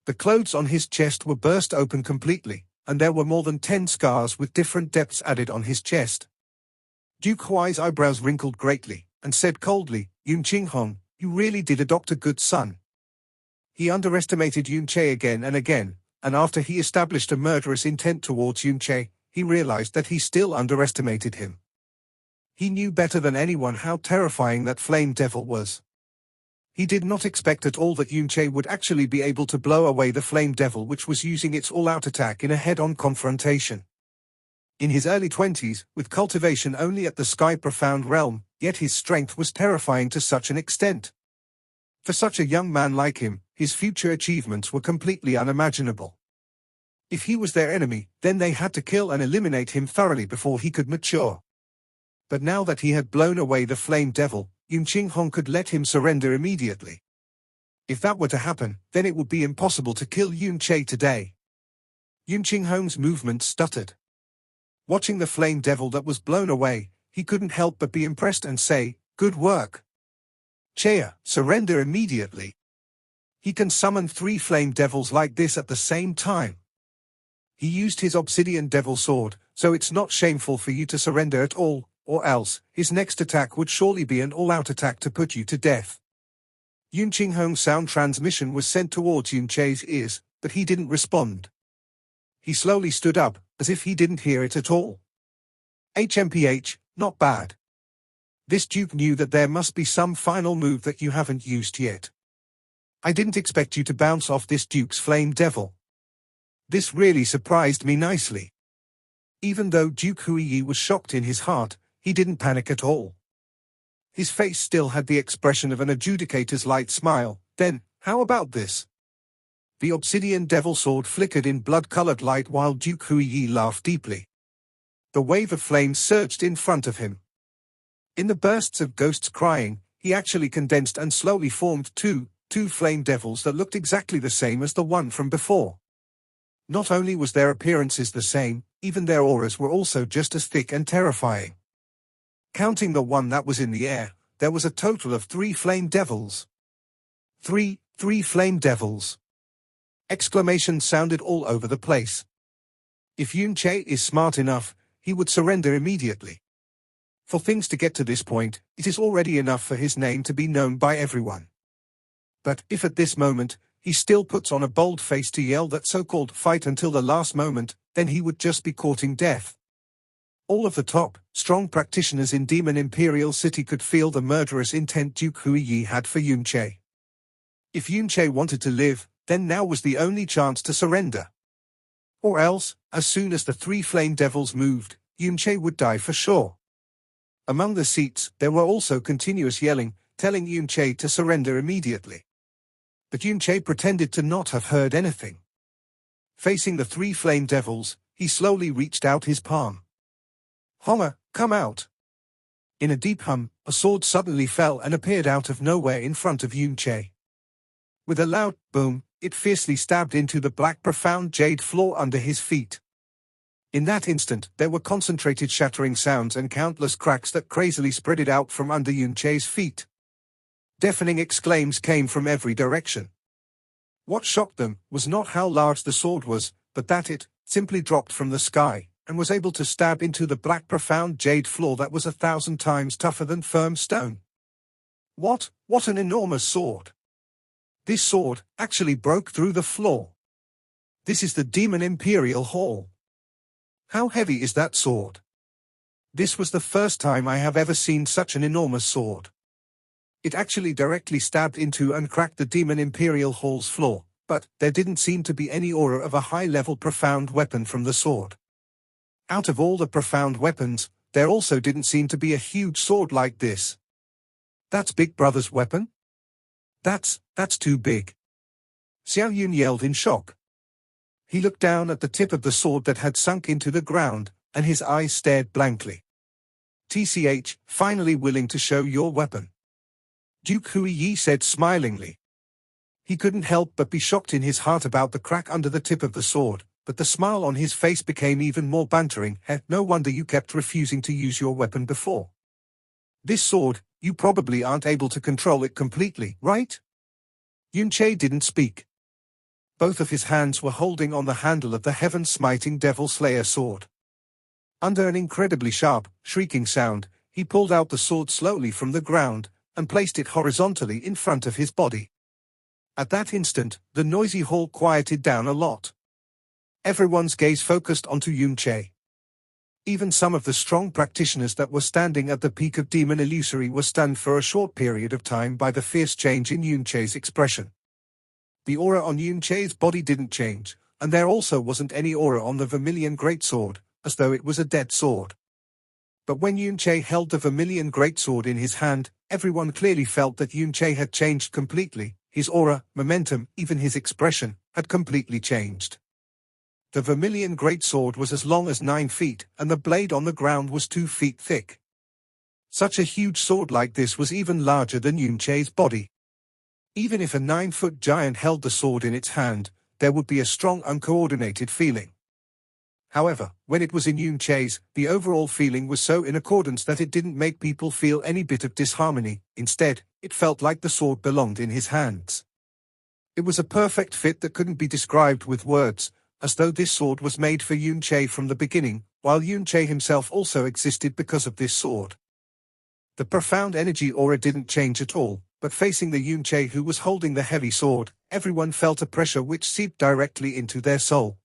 The clothes on his chest were burst open completely, and there were more than 10 scars with different depths added on his chest. Duke Huai's eyebrows wrinkled greatly, and said coldly, Yun Qinghong, you really did adopt a good son. He underestimated Yunche again and again, and after he established a murderous intent towards Yunche, he realized that he still underestimated him. He knew better than anyone how terrifying that Flame Devil was. He did not expect at all that Yunche would actually be able to blow away the Flame Devil, which was using its all-out attack in a head-on confrontation. In his early 20s, with cultivation only at the Sky Profound realm, yet his strength was terrifying to such an extent. For such a young man like him, his future achievements were completely unimaginable. If he was their enemy, then they had to kill and eliminate him thoroughly before he could mature. But now that he had blown away the Flame Devil, Yun Qinghong could let him surrender immediately. If that were to happen, then it would be impossible to kill Yunche today. Yun Qinghong's movements stuttered. Watching the Flame Devil that was blown away, he couldn't help but be impressed and say, good work. Chea, surrender immediately. He can summon 3 Flame Devils like this at the same time. He used his Obsidian Devil Sword, so it's not shameful for you to surrender at all, or else, his next attack would surely be an all-out attack to put you to death. Yun Qinghong's sound transmission was sent towards Yunche's ears, but he didn't respond. He slowly stood up, as if he didn't hear it at all. HMPH, not bad. This Duke knew that there must be some final move that you haven't used yet. I didn't expect you to bounce off this Duke's Flame Devil. This really surprised me nicely. Even though Duke Hui Yi was shocked in his heart, he didn't panic at all. His face still had the expression of an adjudicator's light smile. Then, how about this? The Obsidian Devil Sword flickered in blood-colored light while Duke Hui Yi laughed deeply. The wave of flames surged in front of him. In the bursts of ghosts crying, he actually condensed and slowly formed two Flame Devils that looked exactly the same as the one from before. Not only was their appearances the same, even their auras were also just as thick and terrifying. Counting the one that was in the air, there was a total of 3 Flame Devils. Three Flame Devils! Exclamations sounded all over the place. If Yunche is smart enough, he would surrender immediately. For things to get to this point, it is already enough for his name to be known by everyone. But if at this moment, he still puts on a bold face to yell that so-called fight until the last moment, then he would just be courting death. All of the top, strong practitioners in Demon Imperial City could feel the murderous intent Duke Huiyi had for Yunche. If Yunche wanted to live, then now was the only chance to surrender. Or else, as soon as the three flame devils moved, Yunche would die for sure. Among the seats, there were also continuous yelling, telling Yunche to surrender immediately. But Yunche pretended to not have heard anything. Facing the three flame devils, he slowly reached out his palm. "Honga, come out!" In a deep hum, a sword suddenly fell and appeared out of nowhere in front of Yunche. With a loud boom, it fiercely stabbed into the black profound jade floor under his feet. In that instant, there were concentrated shattering sounds and countless cracks that crazily spread it out from under Yunche's feet. Deafening exclaims came from every direction. What shocked them was not how large the sword was, but that it simply dropped from the sky and was able to stab into the black profound jade floor that was 1,000 times tougher than firm stone. What an enormous sword! This sword actually broke through the floor. This is the Demon Imperial Hall. How heavy is that sword? This was the first time I have ever seen such an enormous sword. It actually directly stabbed into and cracked the Demon Imperial Hall's floor, but there didn't seem to be any aura of a high-level profound weapon from the sword. Out of all the profound weapons, there also didn't seem to be a huge sword like this. That's Big Brother's weapon? That's too big. Xiao Yun yelled in shock. He looked down at the tip of the sword that had sunk into the ground, and his eyes stared blankly. "TCH, finally willing to show your weapon," Duke Huiyi said smilingly. He couldn't help but be shocked in his heart about the crack under the tip of the sword, but the smile on his face became even more bantering. No wonder you kept refusing to use your weapon before. This sword, you probably aren't able to control it completely, right? Yunche didn't speak. Both of his hands were holding on the handle of the heaven-smiting Devil Slayer sword. Under an incredibly sharp, shrieking sound, he pulled out the sword slowly from the ground, and placed it horizontally in front of his body. At that instant, the noisy hall quieted down a lot. Everyone's gaze focused onto Yunche. Even some of the strong practitioners that were standing at the peak of Demon Illusory were stunned for a short period of time by the fierce change in Yunche's expression. The aura on Yunche's body didn't change, and there also wasn't any aura on the Vermilion Greatsword, as though it was a dead sword. But when Yunche held the Vermilion Greatsword in his hand, everyone clearly felt that Yunche had changed completely. His aura, momentum, even his expression, had completely changed. The Vermilion Greatsword was as long as 9 feet, and the blade on the ground was 2 feet thick. Such a huge sword like this was even larger than Yunche's body. Even if a 9-foot giant held the sword in its hand, there would be a strong uncoordinated feeling. However, when it was in Yunche's, the overall feeling was so in accordance that it didn't make people feel any bit of disharmony. Instead, it felt like the sword belonged in his hands. It was a perfect fit that couldn't be described with words, as though this sword was made for Yunche from the beginning, while Yunche himself also existed because of this sword. The profound energy aura didn't change at all, but facing the Yunche who was holding the heavy sword, everyone felt a pressure which seeped directly into their soul.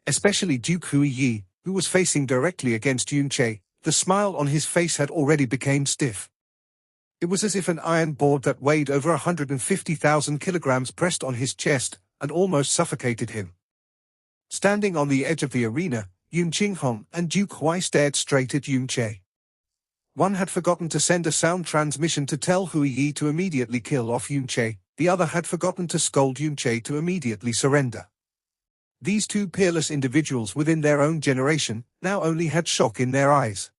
Especially Duke Huiyi, who was facing directly against Yunche. The smile on his face had already become stiff. It was as if an iron board that weighed over 150,000 kilograms pressed on his chest, and almost suffocated him. Standing on the edge of the arena, Yun Qinghong and Duke Huai stared straight at Yunche. One had forgotten to send a sound transmission to tell Huiyi to immediately kill off Yunche, the other had forgotten to scold Yunche to immediately surrender. These two peerless individuals within their own generation now only had shock in their eyes.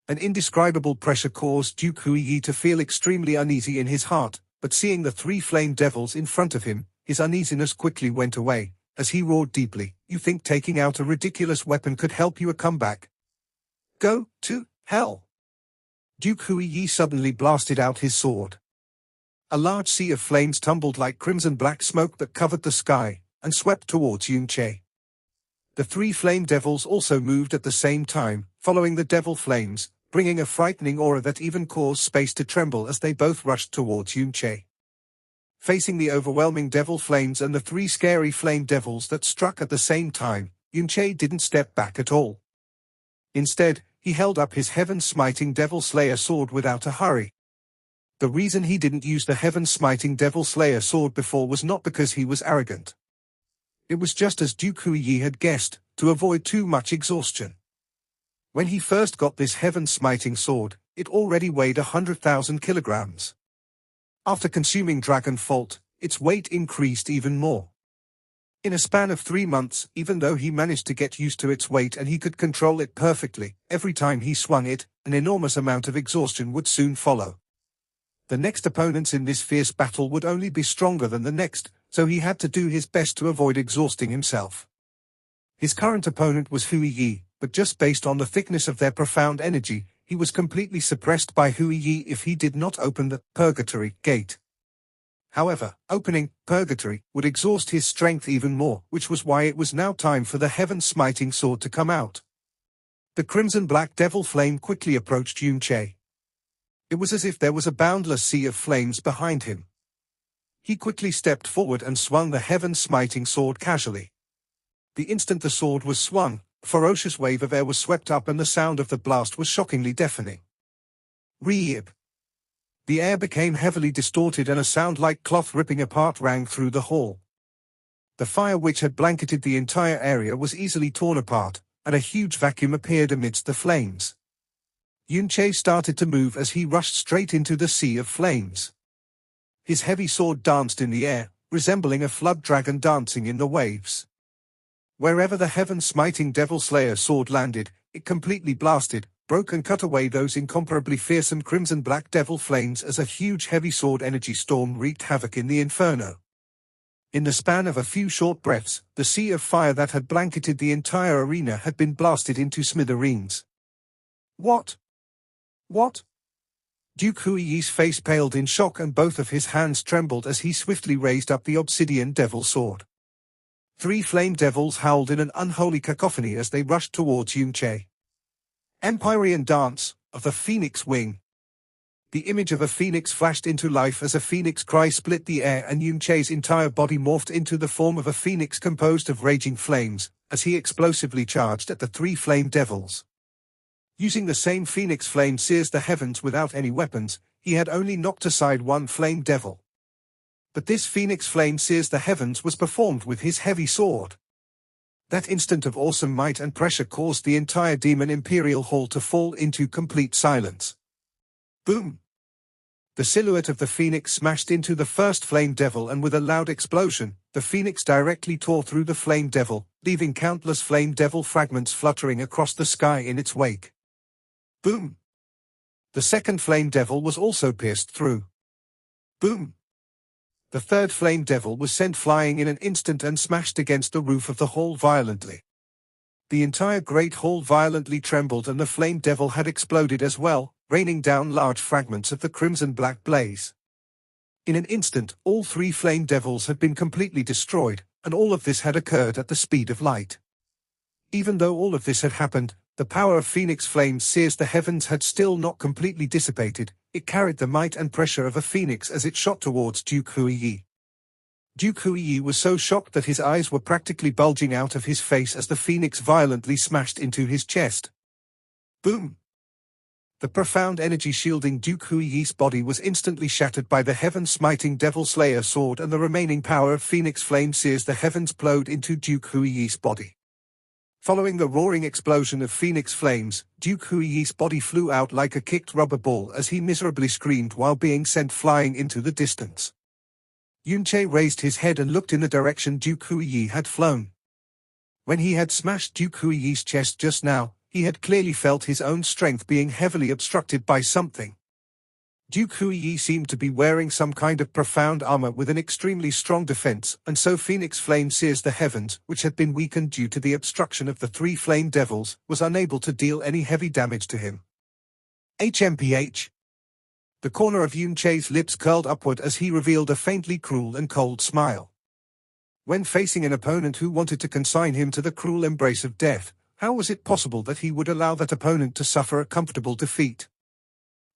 An indescribable pressure caused Duke Huiyi to feel extremely uneasy in his heart, but seeing the 3 flame devils in front of him, his uneasiness quickly went away, as he roared deeply, "You think taking out a ridiculous weapon could help you a comeback? Go to hell!" Duke Huiyi suddenly blasted out his sword. A large sea of flames tumbled like crimson-black smoke that covered the sky, and swept towards Yunche. The 3 flame devils also moved at the same time, following the devil flames, bringing a frightening aura that even caused space to tremble as they both rushed towards Yunche. Facing the overwhelming devil flames and the three scary flame devils that struck at the same time, Yunche didn't step back at all. Instead, he held up his heaven-smiting Devil Slayer sword without a hurry. The reason he didn't use the heaven-smiting Devil Slayer sword before was not because he was arrogant. It was just as Duke Huiyi had guessed, to avoid too much exhaustion. When he first got this heaven-smiting sword, it already weighed 100,000 kilograms. After consuming Dragon Fault, its weight increased even more. In a span of 3 months, even though he managed to get used to its weight and he could control it perfectly, every time he swung it, an enormous amount of exhaustion would soon follow. The next opponents in this fierce battle would only be stronger than the next, so he had to do his best to avoid exhausting himself. His current opponent was Huiyi, but just based on the thickness of their profound energy, he was completely suppressed by Huiyi if he did not open the Purgatory Gate. However, opening Purgatory would exhaust his strength even more, which was why it was now time for the heaven-smiting sword to come out. The crimson-black devil flame quickly approached Yunche. It was as if there was a boundless sea of flames behind him. He quickly stepped forward and swung the heaven-smiting sword casually. The instant the sword was swung, a ferocious wave of air was swept up and the sound of the blast was shockingly deafening. Reeb! The air became heavily distorted and a sound like cloth ripping apart rang through the hall. The fire which had blanketed the entire area was easily torn apart, and a huge vacuum appeared amidst the flames. Yunche started to move as he rushed straight into the sea of flames. His heavy sword danced in the air, resembling a flood dragon dancing in the waves. Wherever the heaven-smiting Devil Slayer sword landed, it completely blasted, broke and cut away those incomparably fearsome crimson-black devil flames as a huge heavy sword energy storm wreaked havoc in the inferno. In the span of a few short breaths, the sea of fire that had blanketed the entire arena had been blasted into smithereens. What? What? Duke Huiyi's face paled in shock and both of his hands trembled as he swiftly raised up the obsidian devil sword. 3 flame devils howled in an unholy cacophony as they rushed towards Yunche. Empyrean Dance of the Phoenix Wing. The image of a phoenix flashed into life as a phoenix cry split the air and Yunche's entire body morphed into the form of a phoenix composed of raging flames, as he explosively charged at the 3 flame devils. Using the same phoenix flame sears the heavens without any weapons, he had only knocked aside 1 flame devil. But this phoenix flame sears the heavens was performed with his heavy sword. That instant of awesome might and pressure caused the entire Demon Imperial Hall to fall into complete silence. Boom! The silhouette of the phoenix smashed into the first flame devil and with a loud explosion, the phoenix directly tore through the flame devil, leaving countless flame devil fragments fluttering across the sky in its wake. Boom! The second flame devil was also pierced through. Boom! The third flame devil was sent flying in an instant and smashed against the roof of the hall violently. The entire great hall violently trembled and the flame devil had exploded as well, raining down large fragments of the crimson-black blaze. In an instant, all 3 flame devils had been completely destroyed, and all of this had occurred at the speed of light. Even though all of this had happened, the power of Phoenix Flames sears the heavens had still not completely dissipated. It carried the might and pressure of a phoenix as it shot towards Duke Huiyi. Duke Huiyi was so shocked that his eyes were practically bulging out of his face as the phoenix violently smashed into his chest. Boom! The profound energy shielding Duke Huiyi's body was instantly shattered by the heaven-smiting Devil Slayer sword, and the remaining power of Phoenix Flame sears the heavens plowed into Duke Huiyi's body. Following the roaring explosion of Phoenix Flames, Duke Huiyi's body flew out like a kicked rubber ball as he miserably screamed while being sent flying into the distance. Yunche raised his head and looked in the direction Duke Huiyi had flown. When he had smashed Duke Huiyi's chest just now, he had clearly felt his own strength being heavily obstructed by something. Duke Huiyi seemed to be wearing some kind of profound armor with an extremely strong defense, and so Phoenix Flame sears the heavens, which had been weakened due to the obstruction of the 3 flame devils, was unable to deal any heavy damage to him. HMPH. The corner of Yunche's lips curled upward as he revealed a faintly cruel and cold smile. When facing an opponent who wanted to consign him to the cruel embrace of death, how was it possible that he would allow that opponent to suffer a comfortable defeat?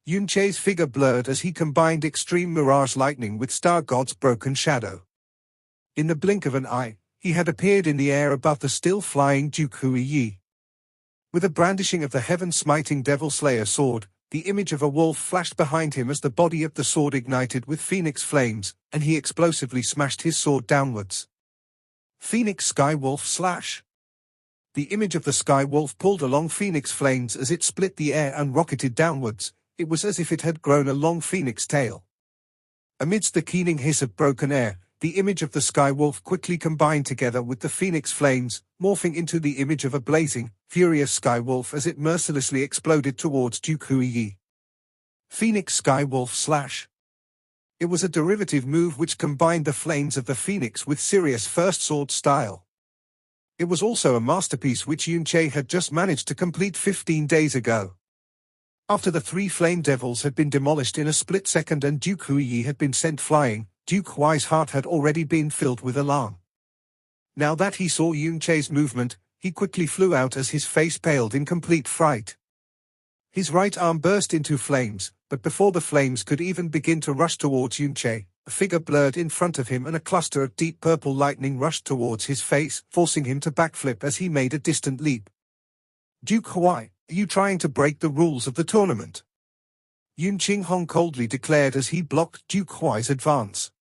Yunche's figure blurred as he combined extreme mirage lightning with Star God's broken shadow. In the blink of an eye, he had appeared in the air above the still-flying Duke Hui. With a brandishing of the heaven-smiting Devil Slayer sword, the image of a wolf flashed behind him as the body of the sword ignited with phoenix flames, and he explosively smashed his sword downwards. Phoenix Sky Wolf Slash. The image of the Sky Wolf pulled along phoenix flames as it split the air and rocketed downwards. It was as if it had grown a long phoenix tail. Amidst the keening hiss of broken air, the image of the Sky Wolf quickly combined together with the phoenix flames, morphing into the image of a blazing, furious Sky Wolf as it mercilessly exploded towards Duke Hui. Phoenix Sky Wolf Slash. It was a derivative move which combined the flames of the phoenix with Sirius' first sword style. It was also a masterpiece which Yunche had just managed to complete 15 days ago. After the three flame devils had been demolished in a split second and Duke Hui had been sent flying, Duke Hui's heart had already been filled with alarm. Now that he saw Yunche's movement, he quickly flew out as his face paled in complete fright. His right arm burst into flames, but before the flames could even begin to rush towards Yunche, a figure blurred in front of him and a cluster of deep purple lightning rushed towards his face, forcing him to backflip as he made a distant leap. Duke Hui, are you trying to break the rules of the tournament? Yun Qinghong coldly declared as he blocked Duke Hui's advance.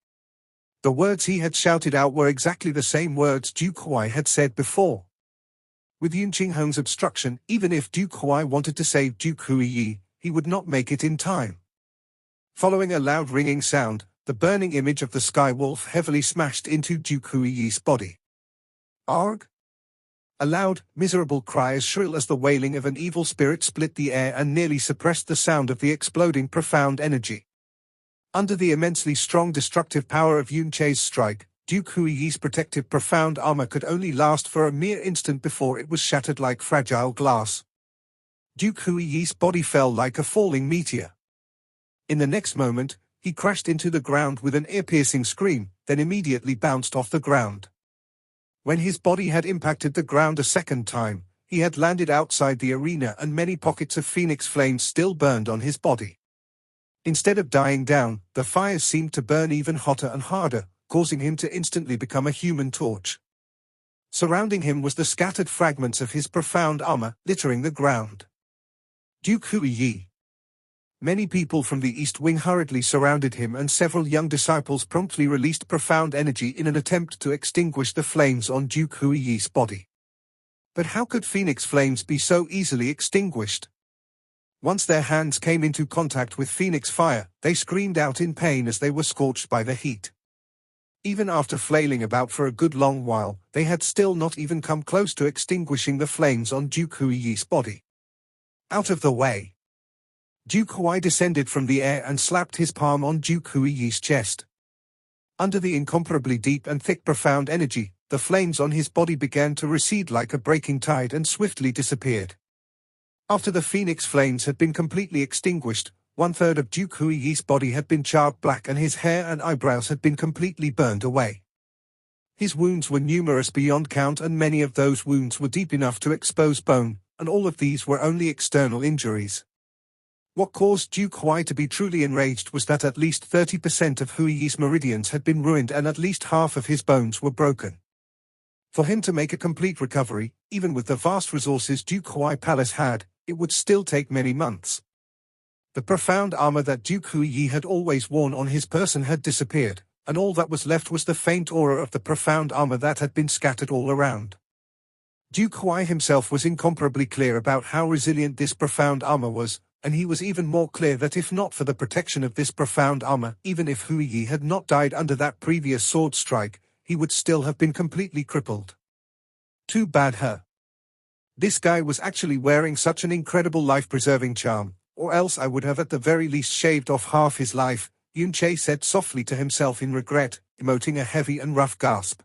The words he had shouted out were exactly the same words Duke Hui had said before. With Yun Qinghong's obstruction, even if Duke Hui wanted to save Duke Hui, he would not make it in time. Following a loud ringing sound, the burning image of the Sky Wolf heavily smashed into Duke Hui's body. Arg! A loud, miserable cry as shrill as the wailing of an evil spirit split the air and nearly suppressed the sound of the exploding profound energy. Under the immensely strong destructive power of Yunche's strike, Duke Hui's protective profound armor could only last for a mere instant before it was shattered like fragile glass. Duke Hui's body fell like a falling meteor. In the next moment, he crashed into the ground with an ear-piercing scream, then immediately bounced off the ground. When his body had impacted the ground a second time, he had landed outside the arena and many pockets of phoenix flames still burned on his body. Instead of dying down, the fires seemed to burn even hotter and harder, causing him to instantly become a human torch. Surrounding him was the scattered fragments of his profound armor, littering the ground. Duke Hui. Many people from the East Wing hurriedly surrounded him and several young disciples promptly released profound energy in an attempt to extinguish the flames on Duke Hui's body. But how could phoenix flames be so easily extinguished? Once their hands came into contact with phoenix fire, they screamed out in pain as they were scorched by the heat. Even after flailing about for a good long while, they had still not even come close to extinguishing the flames on Duke Hui's body. Out of the way! Duke Hui descended from the air and slapped his palm on Duke Hui's chest. Under the incomparably deep and thick profound energy, the flames on his body began to recede like a breaking tide and swiftly disappeared. After the phoenix flames had been completely extinguished, 1/3 of Duke Hui's body had been charred black and his hair and eyebrows had been completely burned away. His wounds were numerous beyond count and many of those wounds were deep enough to expose bone, and all of these were only external injuries. What caused Duke Hui to be truly enraged was that at least 30% of Hui's meridians had been ruined and at least half of his bones were broken. For him to make a complete recovery, even with the vast resources Duke Hui Palace had, it would still take many months. The profound armor that Duke Hui had always worn on his person had disappeared, and all that was left was the faint aura of the profound armor that had been scattered all around. Duke Hui himself was incomparably clear about how resilient this profound armor was, and he was even more clear that if not for the protection of this profound armor, even if Hui had not died under that previous sword strike, he would still have been completely crippled. Too bad her. This guy was actually wearing such an incredible life-preserving charm, or else I would have at the very least shaved off half his life, Yunche said softly to himself in regret, emoting a heavy and rough gasp.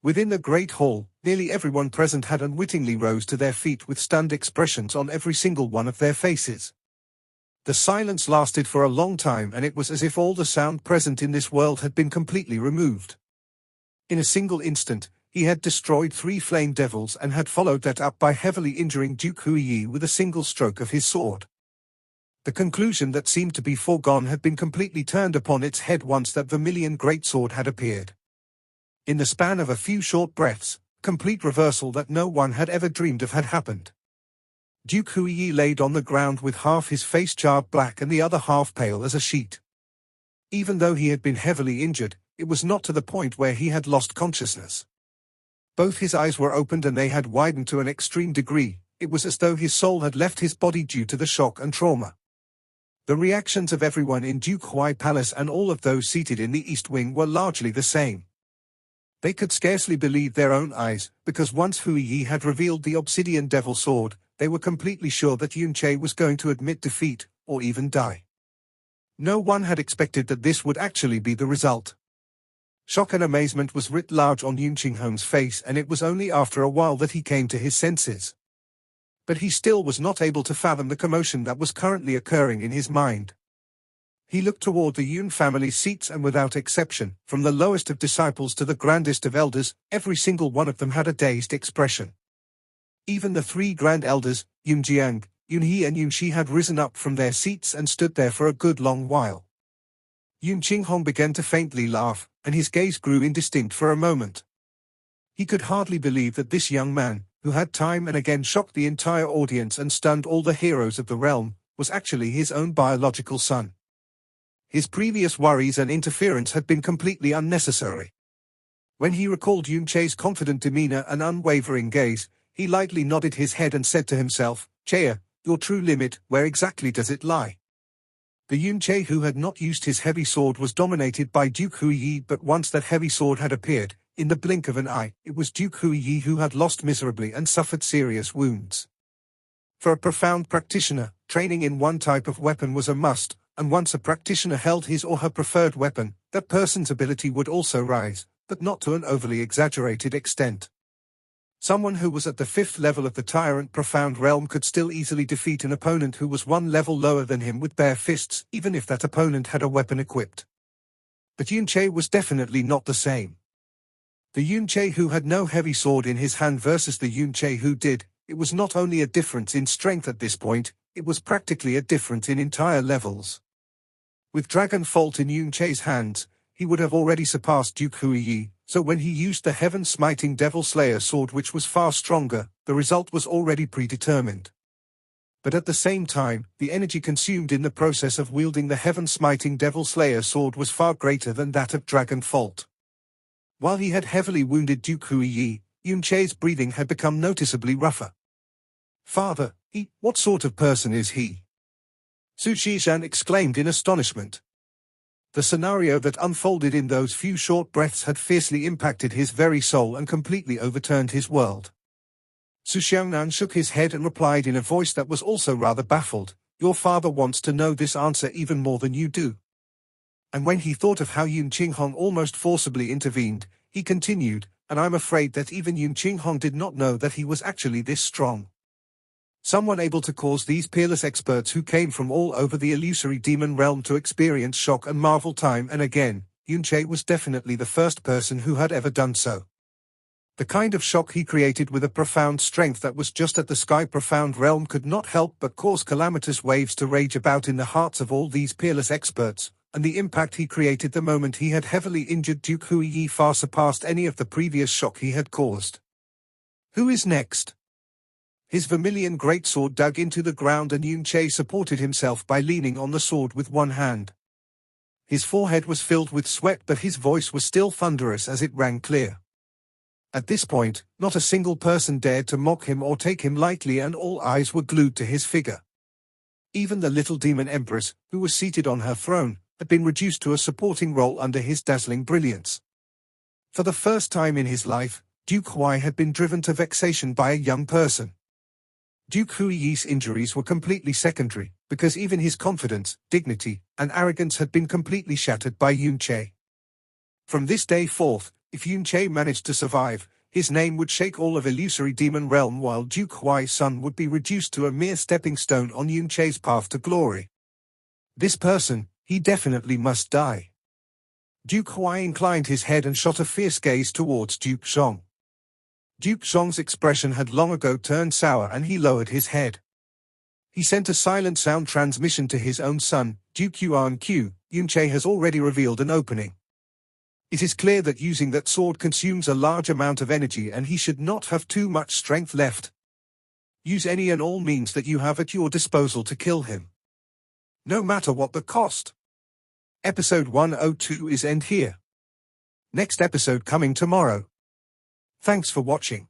Within the great hall, nearly everyone present had unwittingly rose to their feet with stunned expressions on every single one of their faces. The silence lasted for a long time and it was as if all the sound present in this world had been completely removed. In a single instant, he had destroyed 3 flame devils and had followed that up by heavily injuring Duke Hui with a single stroke of his sword. The conclusion that seemed to be foregone had been completely turned upon its head once that vermilion greatsword had appeared. In the span of a few short breaths, complete reversal that no one had ever dreamed of had happened. Duke Huiyi laid on the ground with half his face charred black and the other half pale as a sheet. Even though he had been heavily injured, it was not to the point where he had lost consciousness. Both his eyes were opened and they had widened to an extreme degree. It was as though his soul had left his body due to the shock and trauma. The reactions of everyone in Duke Huai Palace and all of those seated in the East Wing were largely the same. They could scarcely believe their own eyes, because once Huiyi had revealed the obsidian devil sword, they were completely sure that Yunche was going to admit defeat, or even die. No one had expected that this would actually be the result. Shock and amazement was writ large on Yun Qinghong's face, and it was only after a while that he came to his senses. But he still was not able to fathom the commotion that was currently occurring in his mind. He looked toward the Yun family seats and without exception, from the lowest of disciples to the grandest of elders, every single one of them had a dazed expression. Even the three grand elders, Yun Jiang, Yun He and Yun Shi had risen up from their seats and stood there for a good long while. Yun Qinghong began to faintly laugh, and his gaze grew indistinct for a moment. He could hardly believe that this young man, who had time and again shocked the entire audience and stunned all the heroes of the realm, was actually his own biological son. His previous worries and interference had been completely unnecessary. When he recalled Yunche's confident demeanor and unwavering gaze, he lightly nodded his head and said to himself, "Cheya, your true limit, where exactly does it lie?" The Yunche who had not used his heavy sword was dominated by Duke Huiyi, but once that heavy sword had appeared, in the blink of an eye, it was Duke Huiyi who had lost miserably and suffered serious wounds. For a profound practitioner, training in one type of weapon was a must, and once a practitioner held his or her preferred weapon, that person's ability would also rise, but not to an overly exaggerated extent. Someone who was at the 5th level of the Tyrant Profound Realm could still easily defeat an opponent who was one level lower than him with bare fists, even if that opponent had a weapon equipped. But Yunche was definitely not the same. The Yunche who had no heavy sword in his hand versus the Yunche who did, it was not only a difference in strength at this point, it was practically a difference in entire levels. With Dragon Fault in Yunche's hands, he would have already surpassed Duke Huiyi, so when he used the heaven-smiting Devil Slayer sword which was far stronger, the result was already predetermined. But at the same time, the energy consumed in the process of wielding the heaven-smiting Devil Slayer sword was far greater than that of Dragon Fault. While he had heavily wounded Duke Huiyi, Yunche's breathing had become noticeably rougher. "Father, what sort of person is he?" Su Shizhan exclaimed in astonishment. The scenario that unfolded in those few short breaths had fiercely impacted his very soul and completely overturned his world. Su Xiangnan shook his head and replied in a voice that was also rather baffled, "Your father wants to know this answer even more than you do." And when he thought of how Yun Qinghong almost forcibly intervened, he continued, "And I'm afraid that even Yun Qinghong did not know that he was actually this strong. Someone able to cause these peerless experts who came from all over the illusory demon realm to experience shock and marvel time and again. Yunche was definitely the first person who had ever done so. The kind of shock he created with a profound strength that was just at the sky profound realm could not help but cause calamitous waves to rage about in the hearts of all these peerless experts, and the impact he created the moment he had heavily injured Duke Huiyi far surpassed any of the previous shock he had caused. Who is next? His vermilion greatsword dug into the ground and Yunche supported himself by leaning on the sword with one hand. His forehead was filled with sweat but his voice was still thunderous as it rang clear. At this point, not a single person dared to mock him or take him lightly and all eyes were glued to his figure. Even the little demon empress, who was seated on her throne, had been reduced to a supporting role under his dazzling brilliance. For the first time in his life, Duke Huai had been driven to vexation by a young person. Duke Huiyi's injuries were completely secondary, because even his confidence, dignity, and arrogance had been completely shattered by Yunche. From this day forth, if Yunche managed to survive, his name would shake all of illusory demon realm while Duke Huai's son would be reduced to a mere stepping stone on Yunche's path to glory. This person, he definitely must die. Duke Huai inclined his head and shot a fierce gaze towards Duke Zhong. Duke Zhong's expression had long ago turned sour and he lowered his head. He sent a silent sound transmission to his own son, Duke Yuan-Q. Yunche has already revealed an opening. It is clear that using that sword consumes a large amount of energy and he should not have too much strength left. Use any and all means that you have at your disposal to kill him, no matter what the cost. Episode 102 is end here. Next episode coming tomorrow. Thanks for watching.